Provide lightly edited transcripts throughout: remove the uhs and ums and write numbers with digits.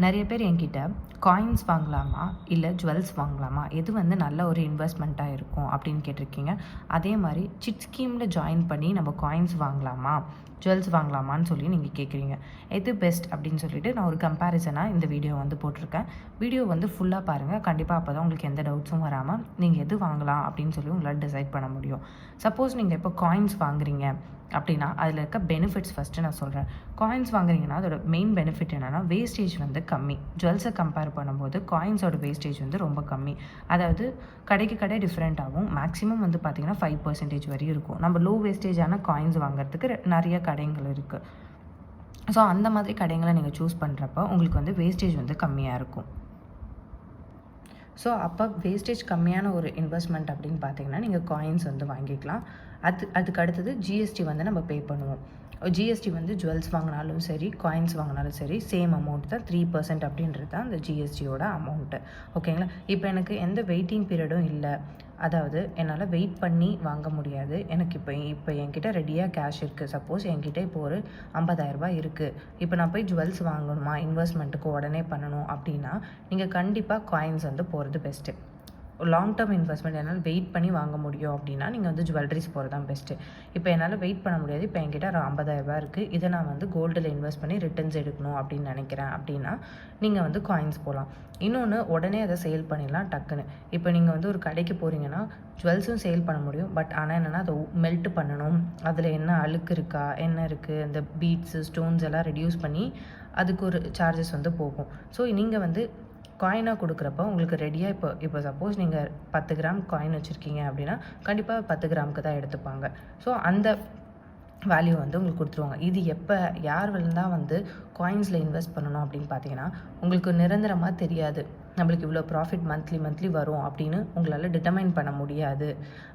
நிறைய பேர் என்கிட்ட காயின்ஸ் வாங்கலாமா இல்லை ஜுவல்ஸ் வாங்கலாமா, எது வந்து நல்ல ஒரு இன்வெஸ்ட்மெண்ட்டாக இருக்கும் அப்படின்னு கேட்டிருக்கீங்க. அதே மாதிரி சிட் ஸ்கீமில் ஜாயின் பண்ணி நம்ம காயின்ஸ் வாங்கலாமா ஜுவல்ஸ் வாங்கலாமான்னு சொல்லி நீங்கள் கேட்குறீங்க. எது பெஸ்ட் அப்படின்னு சொல்லிட்டு நான் ஒரு கம்பேரிசனாக இந்த வீடியோ வந்து போட்டிருக்கேன். வீடியோ வந்து ஃபுல்லாக பாருங்கள். கண்டிப்பாக அப்போ தான் உங்களுக்கு எந்த டவுட்ஸும் வராமல் நீங்கள் எது வாங்கலாம் அப்படின்னு சொல்லி உங்களால் டிசைட் பண்ண முடியும். சப்போஸ் நீங்கள் இப்போ காயின்ஸ் வாங்குறீங்க அப்படின்னா அதில் இருக்க பெனிஃபிட்ஸ் ஃபஸ்ட்டு நான் சொல்கிறேன். காயின்ஸ் வாங்குறீங்கன்னா அதோட மெயின் பெனிஃபிட் என்னென்னா வேஸ்டேஜ் வந்து கம்மி. ஜுவல்ஸை கம்பேர் பண்ணும்போது காயின்ஸோட வேஸ்டேஜ் வந்து ரொம்ப கம்மி. அதாவது கடைக்கு கடை டிஃப்ரெண்ட் ஆகும். மேக்ஸிமம் வந்து பார்த்திங்கன்னா 5% வரையும் இருக்கும். நம்ம லோ வேஸ்டேஜான காயின்ஸ் வாங்குறதுக்கு நிறைய கடைகள் இருக்குது. ஸோ அந்த மாதிரி கடைங்களை நீங்கள் சூஸ் பண்ணுறப்ப உங்களுக்கு வந்து வேஸ்டேஜ் வந்து கம்மியாக இருக்கும். ஸோ அப்போ வேஸ்டேஜ் கம்மியான ஒரு இன்வெஸ்ட்மெண்ட் அப்படின்னு பார்த்தீங்கன்னா நீங்கள் காயின்ஸ் வந்து வாங்கிக்கலாம். அதுக்கு அடுத்தது ஜிஎஸ்டி வந்து நம்ம பே பண்ணுவோம். ஜிஎஸ்டி வந்து ஜுவல்ஸ் வாங்கினாலும் சரி காயின்ஸ் வாங்கினாலும் சரி சேம் அமௌண்ட் தான். 3% அப்படின்றது தான் அந்த ஜிஎஸ்டியோட அமௌண்ட்டு. ஓகேங்களா? இப்போ எனக்கு எந்த வெயிட்டிங் பீரியடும் இல்லை, அதாவது என்னால் வெயிட் பண்ணி வாங்க முடியாது. எனக்கு இப்போ என்கிட்ட ரெடியாக கேஷ் இருக்குது. சப்போஸ் என்கிட்ட இப்போ ஒரு 50,000 இருக்குது. இப்போ நான் போய் ஜுவல்ஸ் வாங்கணுமா, இன்வெஸ்ட்மெண்ட்டுக்கு உடனே பண்ணணும் அப்படின்னா நீங்கள் கண்டிப்பாக காயின்ஸ் வந்து போகிறது பெஸ்ட்டு. லாங் டேர்ம் இன்வெஸ்ட்மெண்ட் என்னால் வெயிட் பண்ணி வாங்க முடியும் அப்படின்னா நீங்கள் வந்து ஜுவல்லரிஸ் போகிறது தான் பெஸ்ட்டு. இப்போ என்னால் வெயிட் பண்ண முடியாது, இப்போ என்கிட்ட ஒரு 50,000 இருக்குது, இதை நான் வந்து கோல்டில் இன்வெஸ்ட் பண்ணி ரிட்டர்ன்ஸ் எடுக்கணும் அப்படின்னு நினைக்கிறேன் அப்படின்னா நீங்கள் வந்து காயின்ஸ் போகலாம். இன்னொன்று, உடனே அதை சேல் பண்ணிடலாம் டக்குன்னு. இப்போ நீங்கள் வந்து ஒரு கடைக்கு போகிறீங்கன்னா ஜுவல்ஸும் சேல் பண்ண முடியும். பட் ஆனால் என்னென்னா அதை மெல்ட் பண்ணணும், அதில் என்ன அழுக்கு இருக்கா என்ன இருக்குது, அந்த பீட்ஸு ஸ்டோன்ஸ் எல்லாம் ரெடியூஸ் பண்ணி அதுக்கு ஒரு சார்ஜஸ் வந்து போகும். ஸோ நீங்கள் வந்து காயினாக கொடுக்குறப்ப உங்களுக்கு ரெடியாக இப்போ சப்போஸ் நீங்கள் 10 கிராம் காயின் வச்சுருக்கீங்க அப்படின்னா கண்டிப்பாக 10 கிராமுக்கு தான் எடுத்துப்பாங்க. ஸோ அந்த வேல்யூ வந்து உங்களுக்கு கொடுத்துருவாங்க. இது எப்போ யார் தான் வந்து காயின்ஸில் இன்வெஸ்ட் பண்ணணும் அப்படின்னு பார்த்தீங்கன்னா உங்களுக்கு நிரந்தரமாக தெரியாது நம்மளுக்கு இவ்வளோ ப்ராஃபிட் மந்த்லி வரும் அப்படின்னு உங்களால் டிட்டர்மைன் பண்ண முடியாது.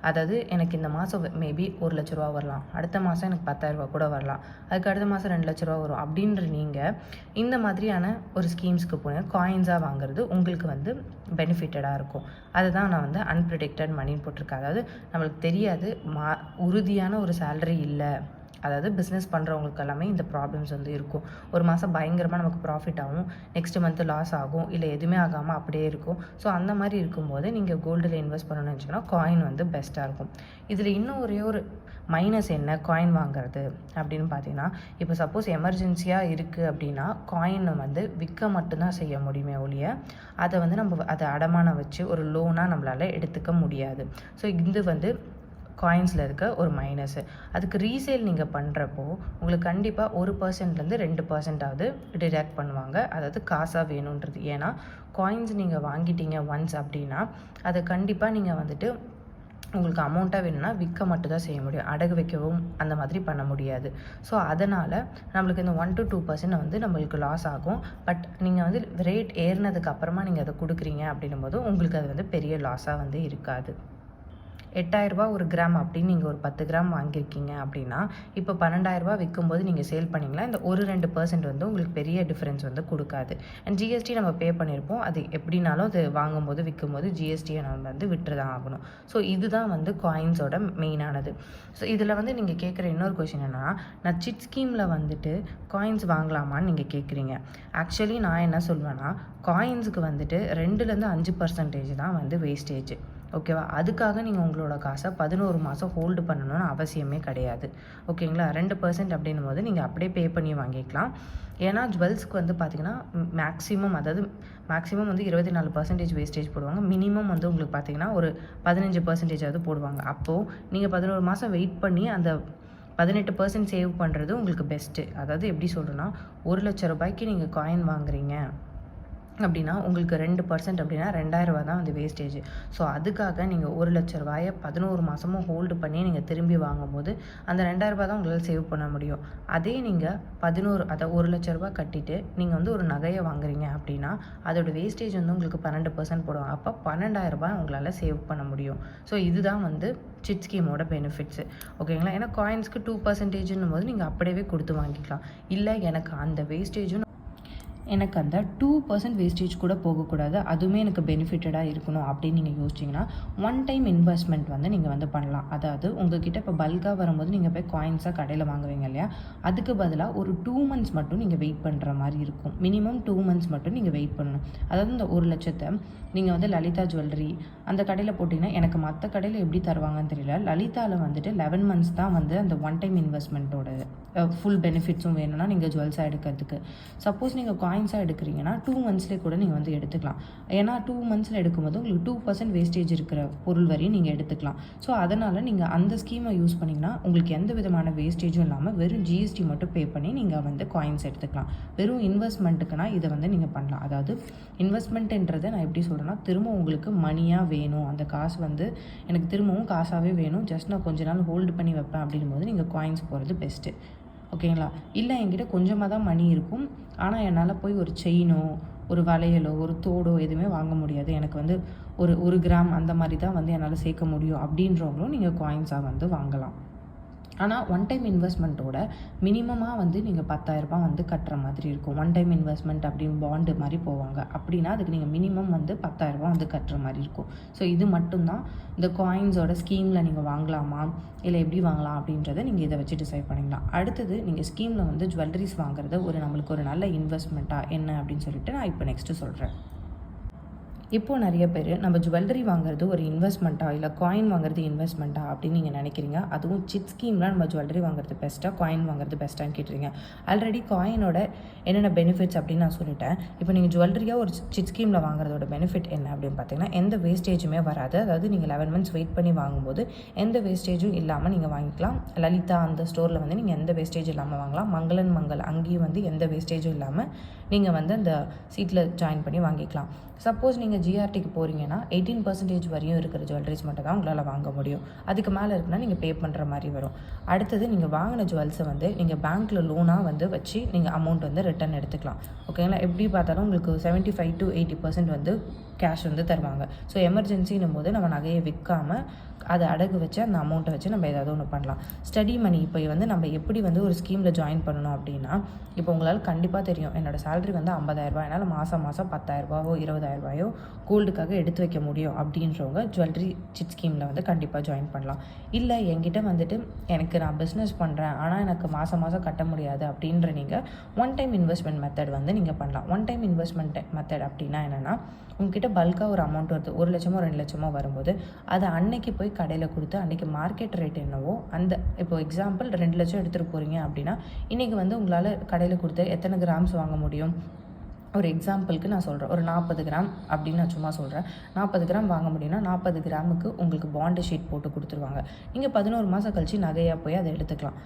அதாவது எனக்கு இந்த மாதம் மேபி 1 லட்ச ரூபா வரலாம், அடுத்த மாதம் எனக்கு 10,000 கூட வரலாம், அதுக்கு அடுத்த மாதம் 2 லட்ச ரூபா வரும் அப்படின்ற நீங்கள் இந்த மாதிரியான ஒரு ஸ்கீம்ஸ்க்கு போய் காயின்ஸாக வாங்குறது உங்களுக்கு வந்து பெனிஃபிட்டடாக இருக்கும். அதுதான் நான் வந்து அன்பிரடிக்டட் மணின்னு போட்டிருக்கேன். அதாவது நம்மளுக்கு தெரியாது, உறுதியான ஒரு சேலரி இல்லை. அதாவது பிஸ்னஸ் பண்ணுறவங்களுக்கு எல்லாமே இந்த ப்ராப்ளம்ஸ் வந்து இருக்கும். ஒரு மாதம் பயங்கரமாக நமக்கு ப்ராஃபிட் ஆகும், நெக்ஸ்ட் மந்த்து லாஸ் ஆகும், இல்லை எதுவுமே ஆகாமல் அப்படியே இருக்கும். ஸோ அந்த மாதிரி இருக்கும்போது நீங்கள் கோல்டில் இன்வெஸ்ட் பண்ணணும்னு நினச்சிங்கன்னா காயின் வந்து பெஸ்ட்டாக இருக்கும். இதில் இன்னும் ஒரே ஒரு மைனஸ் என்ன காயின் வாங்குறது அப்படின்னு பார்த்தீங்கன்னா, இப்போ சப்போஸ் எமர்ஜென்சியாக இருக்குது அப்படின்னா காயினை வந்து விற்க மட்டும்தான் செய்ய முடியுமே ஒழிய அதை வந்து நம்ம அதை அடமானம் வச்சு ஒரு லோனாக நம்மளால் எடுத்துக்க முடியாது. ஸோ இது வந்து காயின்ஸில் இருக்க ஒரு மைனஸு. அதுக்கு ரீசேல் நீங்கள் பண்ணுறப்போ உங்களுக்கு கண்டிப்பாக 1%லேருந்து 2%ஆவது டிடக்ட் பண்ணுவாங்க. அதாவது காசாக வேணுன்றது. ஏன்னா காயின்ஸ் நீங்கள் வாங்கிட்டீங்க ஒன்ஸ் அப்படின்னா அதை கண்டிப்பாக நீங்கள் வந்துட்டு உங்களுக்கு அமௌண்ட்டாக வேணும்னா விற்க மட்டும் தான் செய்ய முடியும், அடகு வைக்கவும் அந்த மாதிரி பண்ண முடியாது. ஸோ அதனால் நம்மளுக்கு இந்த 1 to 2% வந்து நம்மளுக்கு லாஸ் ஆகும். பட் நீங்கள் வந்து ரேட் ஏறினதுக்கு அப்புறமா நீங்கள் அதை கொடுக்குறீங்க அப்படின்னும் போது உங்களுக்கு அது வந்து பெரிய லாஸாக வந்து இருக்காது. 8,000 ஒரு கிராம் அப்படின்னு நீங்கள் ஒரு 10 கிராம் வாங்கியிருக்கீங்க அப்படின்னா இப்போ 12,000 விற்கும்போது நீங்கள் சேல் பண்ணிங்களா இந்த 1-2% வந்து உங்களுக்கு பெரிய டிஃப்ரென்ஸ் வந்து கொடுக்காது. அண்ட் ஜிஎஸ்டி நம்ம பே பண்ணியிருப்போம். அது எப்படினாலும் அது வாங்கும்போது விற்கும்போது ஜிஎஸ்டியை நம்ம வந்து விட்டு தான் ஆகணும். ஸோ இதுதான் வந்து காயின்ஸோட மெயினானது. ஸோ இதில் வந்து நீங்கள் கேட்குற இன்னொரு கொஷின் என்னன்னா, நான் சிட் ஸ்கீமில் வந்துட்டு காயின்ஸ் வாங்கலாமான்னு நீங்கள் கேட்குறீங்க. ஆக்சுவலி நான் என்ன சொல்வேன்னா, காயின்ஸுக்கு வந்துட்டு 2-5% தான் வந்து வேஸ்டேஜ். ஓகேவா? அதுக்காக நீங்கள் உங்களோட காசை 11 மாதம் ஹோல்டு பண்ணணும்னு அவசியமே கிடையாது. ஓகேங்களா? 2% அப்படின்னும் போது நீங்கள் அப்படியே பே பண்ணி வாங்கிக்கலாம். ஏன்னா ஜுவல்ஸ்க்கு வந்து பார்த்திங்கன்னா மேக்ஸிமம் வந்து 24% வேஸ்டேஜ் போடுவாங்க. மினிமம் வந்து உங்களுக்கு பார்த்திங்கன்னா ஒரு 15% போடுவாங்க. அப்போது நீங்கள் 11 மாதம் வெயிட் பண்ணி அந்த 18% சேவ் பண்ணுறது உங்களுக்கு பெஸ்ட்டு. அதாவது எப்படி சொல்கிறேன்னா, 1 லட்ச ரூபாய்க்கு நீங்கள் காயின் வாங்குறீங்க அப்படின்னா உங்களுக்கு 2% அப்படின்னா 2,000 தான் வந்து வேஸ்டேஜ். ஸோ அதுக்காக நீங்கள் 1 லட்ச ரூபாயை 11 மாதமும் ஹோல்டு பண்ணி நீங்கள் திரும்பி வாங்கும்போது அந்த 2,000 தான் உங்களால் சேவ் பண்ண முடியும். அதே நீங்கள் 1 லட்ச ரூபா கட்டிட்டு நீங்கள் வந்து ஒரு நகையை வாங்குறீங்க அப்படின்னா அதோட வேஸ்டேஜ் வந்து உங்களுக்கு 12% போடுவாங்க. அப்போ 12,000 உங்களால் சேவ் பண்ண முடியும். ஸோ இதுதான் வந்து சிட் ஸ்கீமோட பெனிஃபிட்ஸு. ஓகேங்களா? ஏன்னா காயின்ஸ்க்கு 2%ன்னும் போது நீங்கள் அப்படியே கொடுத்து வாங்கிக்கலாம். இல்லை எனக்கு அந்த வேஸ்டேஜும் எனக்கு அந்த 2% வேஸ்டேஜ் கூட போகக்கூடாது, அதுவுமே எனக்கு பெனிஃபிட்டடாக இருக்கணும் அப்படின்னு நீங்கள் யோசிச்சிங்கன்னா, ஒன் டைம் இன்வெஸ்ட்மெண்ட் வந்து நீங்கள் வந்து பண்ணலாம். அதாவது உங்ககிட்ட இப்போ பல்காக வரும்போது நீங்கள் போய் காயின்ஸாக கடையில் வாங்குவீங்க இல்லையா, அதுக்கு பதிலாக ஒரு 2 மந்த்ஸ் மட்டும் நீங்கள் வெயிட் பண்ணுற மாதிரி இருக்கும். மினிமம் 2 மந்த்ஸ் மட்டும் நீங்கள் வெயிட் பண்ணணும். அதாவது இந்த 1,00,000 நீங்கள் வந்து லலிதா ஜுவல்லரி அந்த கடையில் போட்டிங்கன்னா, எனக்கு மற்ற கடையில் எப்படி தருவாங்கன்னு தெரியல, லலிதாவில் வந்துட்டு 11 மந்த்ஸ் தான் வந்து அந்த ஒன் டைம் இன்வெஸ்ட்மெண்ட்டோட ஃபுல் பெனிஃபிட்ஸும் வேணும்னா நீங்கள் ஜுவல்ஸாக எடுக்கிறதுக்கு. சப்போஸ் நீங்கள் காயின்ஸாக எடுக்கிறீங்கன்னா 2 மந்த்ஸ்லேயே கூட நீங்கள் வந்து எடுத்துக்கலாம். ஏன்னா 2 மந்த்ஸில் எடுக்கும்போது உங்களுக்கு 2% வேஸ்டேஜ் இருக்கிற பொருள் வரையும் நீங்கள் எடுத்துக்கலாம். ஸோ அதனால் நீங்கள் அந்த ஸ்கீமை யூஸ் பண்ணிங்கன்னா உங்களுக்கு எந்த விதமான வேஸ்டேஜும் இல்லாமல் வெறும் ஜிஎஸ்டி மட்டும் பே பண்ணி நீங்கள் வந்து காயின்ஸ் எடுத்துக்கலாம். வெறும் இன்வெஸ்ட்மெண்ட்டுக்குனா இதை வந்து நீங்கள் பண்ணலாம். அதாவது இன்வெஸ்ட்மெண்ட்டுன்றதை நான் எப்படி சொல்கிறேன்னா, திரும்ப உங்களுக்கு மணியாக வேணும், அந்த காசு வந்து எனக்கு திரும்பவும் காசாகவே வேணும், ஜஸ்ட் நான் கொஞ்ச நாள் ஹோல்டு பண்ணி வைப்பேன் அப்படின்னும் போது நீங்கள் காயின்ஸ் போகிறது பெஸ்ட்டு. ஓகேங்களா? இல்லை என்கிட்ட கொஞ்சமாக தான் மணி இருக்கும், ஆனால் என்னால் போய் ஒரு செயினோ ஒரு வளையலோ ஒரு தோடோ எதுவுமே வாங்க முடியாது, எனக்கு வந்து ஒரு கிராம் அந்த மாதிரி தான் வந்து என்னால் சேர்க்க முடியும் அப்படின்றவங்களும் நீங்கள் காயின்ஸாக வந்து வாங்கலாம். ஆனால் ஒன் டைம் இன்வெஸ்ட்மெண்ட்டோட மினிமமாக வந்து நீங்கள் 10,000 வந்து கட்டுற மாதிரி இருக்கும். ஒன் டைம் இன்வெஸ்ட்மெண்ட் அப்படின்னு பாண்டு மாதிரி போவாங்க. அப்படின்னா அதுக்கு நீங்கள் மினிமம் வந்து 10,000 வந்து கட்டுற மாதிரி இருக்கும். ஸோ இது மட்டும்தான் இந்த காயின்ஸோட ஸ்கீமில் நீங்கள் வாங்கலாமா இல்லை எப்படி வாங்கலாம் அப்படின்றத நீங்கள் இதை வச்சு டிசைட் பண்ணிக்கலாம். அடுத்தது நீங்கள் ஸ்கீமில் வந்து ஜுவல்லரிஸ் வாங்குறது நம்மளுக்கு ஒரு நல்ல இன்வெஸ்ட்மெண்ட்டாக என்ன அப்படின்னு சொல்லிட்டு நான் இப்போ நெக்ஸ்ட்டு சொல்கிறேன். இப்போது நிறைய பேர் நம்ம ஜுவல்லரி வாங்குறது ஒரு இன்வெஸ்ட்மெண்ட்டா இல்லை காயின் வாங்குறது இன்வெஸ்ட்மெண்ட்டா அப்படின்னு நீங்கள் நினைக்கிறீங்க. அதுவும் சிட் ஸ்கீமில் நம்ம ஜுவல்லரி வாங்குறது பெஸ்ட்டாக காயின் வாங்குறது பெஸ்ட்டான்னு கேட்டுறீங்க. ஆல்ரெடி காயினோட என்னென்ன பெனிஃபிட்ஸ் அப்படின்னு நான் சொல்லிட்டேன். இப்போ நீங்கள் ஜுவல்லரியாக ஒரு சிட் ஸ்கீமில் வாங்குறதோட பெனிஃபிட் என்ன அப்படின்னு பார்த்தீங்கன்னா, எந்த வேஸ்டேஜுமே வராது. அதாவது நீங்கள் 11 மந்த்ஸ் வெயிட் பண்ணி வாங்கும்போது எந்த வேஸ்டேஜும் இல்லாமல் நீங்கள் வாங்கிக்கலாம். லலிதா அந்த ஸ்டோரில் வந்து நீங்கள் எந்த வேஸ்டேஜ் இல்லாமல் வாங்கலாம். மங்கள் அங்கேயும் வந்து எந்த வேஸ்டேஜும் இல்லாமல் நீங்கள் வந்து அந்த சீட்டில் ஜாயின் பண்ணி வாங்கிக்கலாம். சப்போஸ் நீங்கள் ஜிஆர்டிக்கு போகிறீங்கன்னா 18% வரையும் இருக்கிற ஜுவல்லரிஸ் மட்டும் தான் உங்களால் வாங்க முடியும். அதுக்கு மேலே இருக்குன்னா நீங்கள் பே பண்ணுற மாதிரி வரும். அடுத்தது நீங்கள் வாங்கின ஜுவல்ஸை வந்து நீங்கள் பேங்க்கில் லோனாக வந்து வச்சு நீங்கள் அமௌண்ட் வந்து ரிட்டர்ன் எடுத்துக்கலாம். ஓகேங்களா? எப்படி பார்த்தாலும் உங்களுக்கு 75 to 80% வந்து கேஷ் வந்து தருவாங்க. ஸோ எமர்ஜென்சின்னும் போது நம்ம நகையை விற்காமல் அதை அடகு வச்சு அந்த அமௌண்ட்டை வச்சு நம்ம ஏதாவது ஒன்று பண்ணலாம். ஸ்டடி மணி இப்போ வந்து நம்ம எப்படி வந்து ஒரு ஸ்கீமில் ஜாயின் பண்ணணும் அப்படின்னா, இப்போ உங்களால் கண்டிப்பாக தெரியும் என்னோடய சேலரி வந்து 50,000, என்னால் மாதம் 10,000 20,000 கோல்டுக்காக எடுத்து வைக்க முடியும் அப்படின்றவங்க ஜுவல்லரி சிட் ஸ்கீமில் வந்து கண்டிப்பாக ஜாயின் பண்ணலாம். இல்லை என்கிட்ட வந்துட்டு எனக்கு நான் பிஸ்னஸ் பண்ணுறேன் ஆனால் எனக்கு மாதம் கட்ட முடியாது அப்படின்ற நீங்கள் ஒன் டைம் இன்வெஸ்ட்மெண்ட் மெத்தட் வந்து நீங்கள் பண்ணலாம். ஒன் டைம் இன்வெஸ்ட்மெண்ட் மெத்தட் அப்படின்னா என்னென்னா, உங்ககிட்ட பல்காக ஒரு அமௌண்ட் வருது, 1 லட்சமோ 2 லட்சமோ வரும்போது அதை அன்னைக்கு போய் கடையில் கொடுத்து அன்றைக்கி மார்க்கெட் ரேட் என்னவோ அந்த இப்போ எக்ஸாம்பிள் 2 லட்சம் எடுத்துகிட்டு போகிறீங்க அப்படின்னா, இன்றைக்கி வந்து உங்களால் கடையில் கொடுத்து எத்தனை கிராம்ஸ் வாங்க முடியும்? ஒரு எக்ஸாம்பிளுக்கு நான் சொல்கிறேன், ஒரு 40 கிராம் அப்படின்னு நான் சும்மா சொல்கிறேன். 40 கிராம் வாங்க முடியும்னா 40 கிராமுக்கு உங்களுக்கு பாண்டு ஷீட் போட்டு கொடுத்துருவாங்க. நீங்கள் 11 மாதம் கழித்து நகையாக போய் அதை எடுத்துக்கலாம்.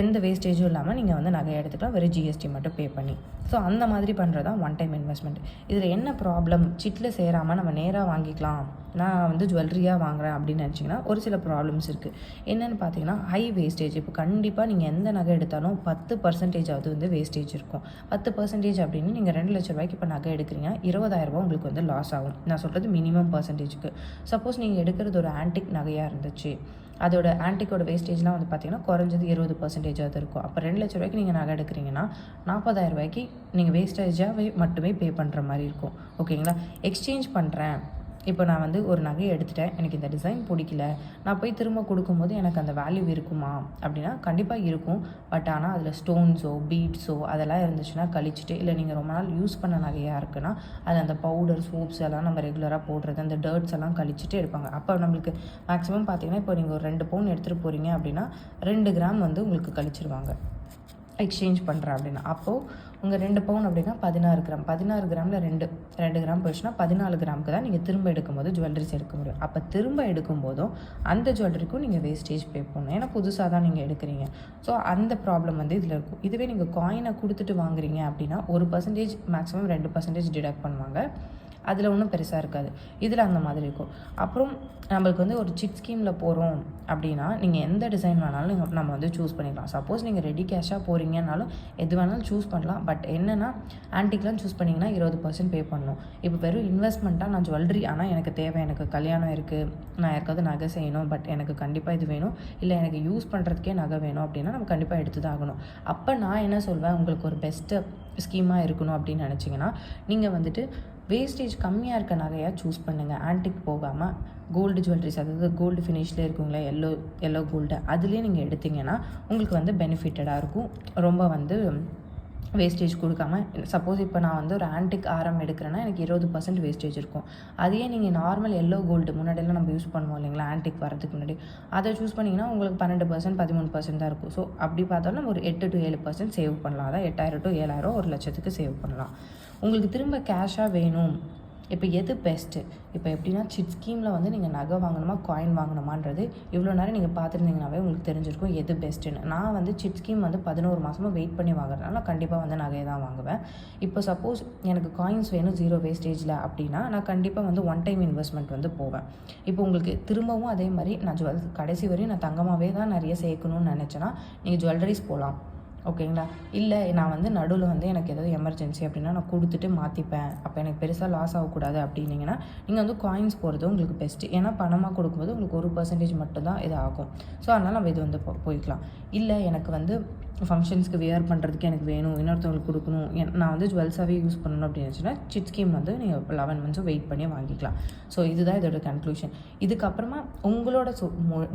எந்த வேஸ்டேஜும் இல்லாமல் நீங்கள் வந்து நகையை எடுத்துக்கலாம், வெறும் ஜிஎஸ்டி மட்டும் பே பண்ணி. ஸோ அந்த மாதிரி பண்ணுறது தான் ஒன் டைம் இன்வெஸ்ட்மெண்ட். இதில் என்ன ப்ராப்ளம், சிட்டில் சேராமல் நம்ம நேராக வாங்கிக்கலாம், நான் வந்து ஜுவல்லரியாக வாங்குறேன் அப்படின்னு நினச்சிங்கன்னா ஒரு சில ப்ராப்ளம்ஸ் இருக்குது. என்னென்னு பார்த்தீங்கன்னா, ஹை வேஸ்டேஜ். இப்போ கண்டிப்பாக நீங்கள் எந்த நகை எடுத்தாலும் 10% வந்து வேஸ்டேஜ் இருக்கும். 10% அப்படின்னு நீங்கள் 2 லட்ச ரூபாய்க்கு இப்போ நகை எடுக்கிறீங்கன்னா 20,000 உங்களுக்கு வந்து லாஸ் ஆகும். நான் சொல்கிறது மினிமம் பர்சன்டேஜுக்கு. சப்போஸ் நீங்கள் எடுக்கிறது ஒரு ஆன்டிக் நகையாக இருந்துச்சு, அதோட ஆன்டிக்கோட வேஸ்டேஜ்லாம் வந்து பார்த்தீங்கன்னா குறைஞ்சது 20% இருக்கும். அப்போ 2 லட்ச ரூபாய்க்கு நீங்கள் நகை எடுக்கிறீங்கன்னா 40,000 ரூபாய்க்கு நீங்கள் வேஸ்டேஜாகவே மட்டுமே பே பண்ணுற மாதிரி இருக்கும். ஓகேங்களா? எக்ஸ்சேஞ்ச் பண்ணுறேன், இப்போ நான் வந்து ஒரு நகையை எடுத்துட்டேன், எனக்கு இந்த டிசைன் பிடிக்கல, நான் போய் திரும்ப கொடுக்கும்போது எனக்கு அந்த வேல்யூ இருக்குமா அப்படின்னா கண்டிப்பாக இருக்கும். பட் ஆனால் அதில் ஸ்டோன்ஸோ பீட்ஸோ அதெல்லாம் இருந்துச்சுன்னா கழிச்சிட்டு, இல்லை நீங்கள் ரொம்ப நாள் யூஸ் பண்ண நகையாக இருக்குன்னா அது அந்த பவுடர் சோப்ஸ் எல்லாம் நம்ம ரெகுலராக போடுறது அந்த டர்ட்ஸ் எல்லாம் கழிச்சிட்டு எடுப்பாங்க. அப்போ நம்மளுக்கு மேக்ஸிமம் பார்த்தீங்கன்னா, இப்போ நீங்கள் ஒரு 2 பவுன் எடுத்துகிட்டு போகிறீங்க அப்படின்னா 2 கிராம் வந்து உங்களுக்கு கழிச்சிருவாங்க எக்ஸ்சேஞ்ச் பண்ணுறேன் அப்படின்னா. அப்போது உங்கள் 2 பவுன் அப்படின்னா 16 கிராம், 16 கிராமில் 2 கிராம் போயிடுச்சுன்னா 14 கிராமுக்கு தான் நீங்கள் திரும்ப எடுக்கும்போது ஜுவல்லரிஸ் எடுக்க முடியும். அப்போ திரும்ப எடுக்கும்போதும் அந்த ஜுவல்லரிக்கும் நீங்கள் வேஸ்டேஜ் பே பண்ணணும், ஏன்னா புதுசாக தான் நீங்கள் எடுக்கிறீங்க. ஸோ அந்த ப்ராப்ளம் வந்து இதில் இருக்கும். இதுவே நீங்கள் காயினை கொடுத்துட்டு வாங்குறீங்க அப்படின்னா 1% மேக்ஸிமம் 2% டிடக்ட் பண்ணுவாங்க. அதில் ஒன்றும் பெருசாக இருக்காது. இதில் அந்த மாதிரி இருக்கும். அப்புறம் நம்மளுக்கு வந்து ஒரு சிட் ஸ்கீமில் போகிறோம் அப்படின்னா நீங்கள் எந்த டிசைன் வேணாலும் நம்ம வந்து சூஸ் பண்ணிக்கலாம். சப்போஸ் நீங்கள் ரெடி கேஷாக போகிறீங்கன்னாலும் எது வேணாலும் சூஸ் பண்ணலாம். பட் என்னென்னா ஆன்டிக்லாம் சூஸ் பண்ணிங்கன்னா 20% பே பண்ணணும். இப்போ வெறும் இன்வெஸ்ட்மெண்ட்டாக நான் ஜுவல்லரி ஆனால் எனக்கு தேவை, எனக்கு கல்யாணம் இருக்குது, நான் யாருக்காவது நகை செய்யணும், பட் எனக்கு கண்டிப்பாக இது வேணும், இல்லை எனக்கு யூஸ் பண்ணுறதுக்கே நகை வேணும் அப்படின்னா நம்ம கண்டிப்பாக எடுத்து தான் ஆகணும். அப்போ நான் என்ன சொல்வேன், உங்களுக்கு ஒரு பெஸ்ட்டு ஸ்கீமாக இருக்கணும் அப்படின்னு நினச்சிங்கன்னா நீங்கள் வந்துட்டு வேஸ்டேஜ் கம்மியாக இருக்க நகையாக சூஸ் பண்ணுங்கள். ஆன்டிக் போகாமல் கோல்டு ஜுவல்லரிஸ், அதாவது கோல்டு ஃபினிஷில் இருக்குங்களே எல்லோ கோல்டு, அதுலேயே நீங்கள் எடுத்திங்கன்னா உங்களுக்கு வந்து பெனிஃபிட்டடாக இருக்கும். ரொம்ப வந்து வேஸ்டேஜ் கொடுக்காம. சப்போஸ் இப்போ நான் வந்து ஒரு ஆன்டிக் ஆரம் எடுக்கிறேன்னா எனக்கு 20% வேஸ்டேஜ் இருக்கும். அதையே நீங்கள் நார்மல் எல்லோ கோல்டு முன்னாடியெல்லாம் நம்ம யூஸ் பண்ணுவோம் இல்லைங்களா, ஆன்டிக் வரதுக்கு முன்னாடி, அதை சூஸ் பண்ணிங்கன்னா உங்களுக்கு 12% 13% தான் இருக்கும். ஸோ அப்படி பார்த்தாலும் நம்ம ஒரு 8 to 7% சேவ் பண்ணலாம். அதான் 8000 to 7000 1 லட்சத்துக்கு சேவ் பண்ணலாம். உங்களுக்கு திரும்ப கேஷாக வேணும், இப்போ எது பெஸ்ட்டு? இப்போ எப்படின்னா சிட் ஸ்கீமில் வந்து நீங்கள் நகை வாங்கணுமா காயின் வாங்கணுமான்றது இவ்வளோ நேரம் நீங்கள் பார்த்துருந்தீங்கன்னாவே உங்களுக்கு தெரிஞ்சிருக்கும் எது பெஸ்ட்டுன்னு. நான் வந்து சிட் ஸ்கீம் வந்து 11 மாதமாக வெயிட் பண்ணி வாங்குறதுனால கண்டிப்பாக வந்து நகையை தான் வாங்குவேன். இப்போ சப்போஸ் எனக்கு காயின்ஸ் வேணும் 0 வேஸ்டேஜில் அப்படின்னா நான் கண்டிப்பாக வந்து ஒன் டைம் இன்வெஸ்ட்மெண்ட் வந்து போவேன். இப்போ உங்களுக்கு திரும்பவும் அதே மாதிரி நான் கடைசி வரையும் நான் தங்கமாகவே தான் நிறைய சேர்க்கணும்னு நினச்சேன்னா நீங்கள் ஜுவல்லரிஸ் போகலாம். ஓகேங்களா? இல்லை நான் வந்து நடுவில் வந்து எனக்கு ஏதாவது எமர்ஜென்சி அப்படின்னா நான் கொடுத்துட்டு மாற்றிப்பேன், அப்போ எனக்கு பெருசாக லாஸ் ஆகக்கூடாது அப்படின்னீங்கன்னா நீங்கள் வந்து காயின்ஸ் போகிறது உங்களுக்கு பெஸ்ட்டு. ஏன்னா பணமாக கொடுக்கும்போது உங்களுக்கு 1% மட்டும்தான் இது ஆகும். ஸோ அதனால் நம்ம இது வந்து போய்க்கலாம். இல்லை எனக்கு வந்து ஃபங்க்ஷன்ஸ்க்கு வியர் பண்ணுறதுக்கு எனக்கு வேணும், இன்னொருத்தவங்களுக்கு கொடுக்கணும், நான் வந்து ஜுவல்ஸாகவே யூஸ் பண்ணணும் அப்படின்னு நினச்சின்னா சிட் ஸ்கீம் வந்து நீங்கள் 11 மந்த்ஸும் வெயிட் பண்ணி வாங்கிக்கலாம். ஸோ இதுதான் இதோட கன்க்ளூஷன். இதுக்கப்புறமா உங்களோட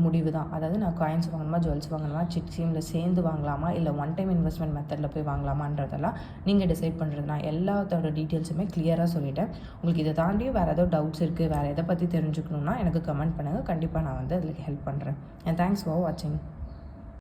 முடிவு தான். அதாவது நான் காயின்ஸ் வாங்கணுமா ஜுவல்ஸ் வாங்கணுமா, சிட் ஸ்கீமில் சேர்ந்து வாங்கலாமா, இல்லை ஒன் டைம் இன்வெஸ்ட்மெண்ட் மெத்தடில் போய் வாங்கலாமான்றதெல்லாம் நீங்கள் டிசைட் பண்ணுறது. நான் எல்லாத்தோட டீட்டெயில்ஸுமே கிளியராக சொல்லிட்டேன். உங்களுக்கு இதை தாண்டி வேறு ஏதோ டவுட்ஸ் இருக்குது, வேறு எதை பற்றி தெரிஞ்சுக்கணுன்னா எனக்கு கமெண்ட் பண்ணுங்கள். கண்டிப்பாக நான் வந்து அதில் ஹெல்ப் பண்ணுறேன். அண்ட் தேங்க்ஸ் ஃபார் வாட்சிங்.